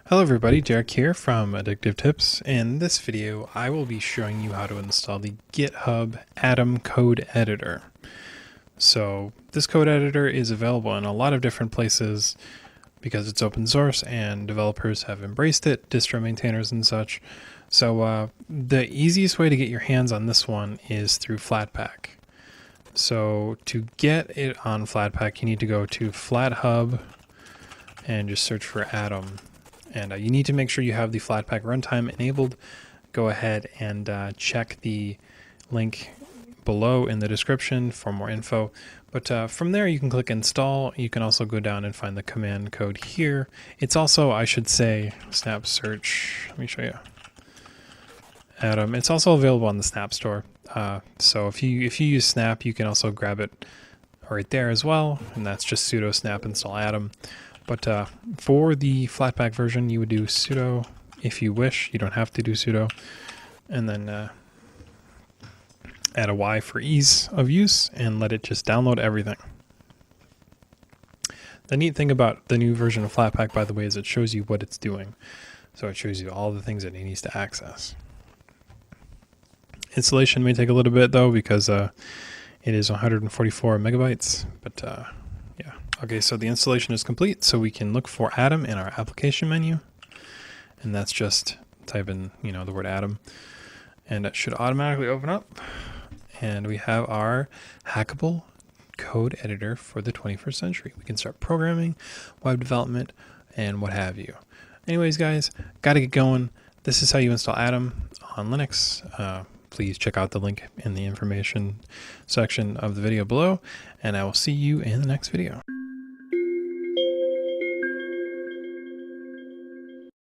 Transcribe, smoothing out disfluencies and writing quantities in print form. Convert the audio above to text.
Hello everybody, Derek here from Addictive Tips. In this video, I will be showing you how to install the GitHub Atom code editor. So this code editor is available in a lot of different places because it's open source and developers have embraced it, distro maintainers and such. So the easiest way to get your hands on this one is through Flatpak. So to get it on Flatpak, you need to go to FlatHub and just search for Atom. And you need to make sure you have the Flatpak runtime enabled. Go ahead and check the link below in the description for more info. But from there, you can click install. You can also go down and find the command code here. It's also, I should say, Snap search. Let me show you. Atom. It's also available on the Snap store. So if you use Snap, you can also grab it right there as well. And that's just sudo snap install Atom. But for the Flatpak version, you would do sudo if you wish. You don't have to do sudo. And then add a Y for ease of use and let it just download everything. The neat thing about the new version of Flatpak, by the way, is it shows you what it's doing. So it shows you all the things that it needs to access. Installation may take a little bit though because it is 144 megabytes, but yeah. Okay, so the installation is complete, so we can look for Atom in our application menu, and that's just type in, the word Atom, and it should automatically open up, and we have our hackable code editor for the 21st century. We can start programming, web development, and what have you. Anyways, guys, gotta get going. This is how you install Atom on Linux. Please check out the link in the information section of the video below, and I will see you in the next video.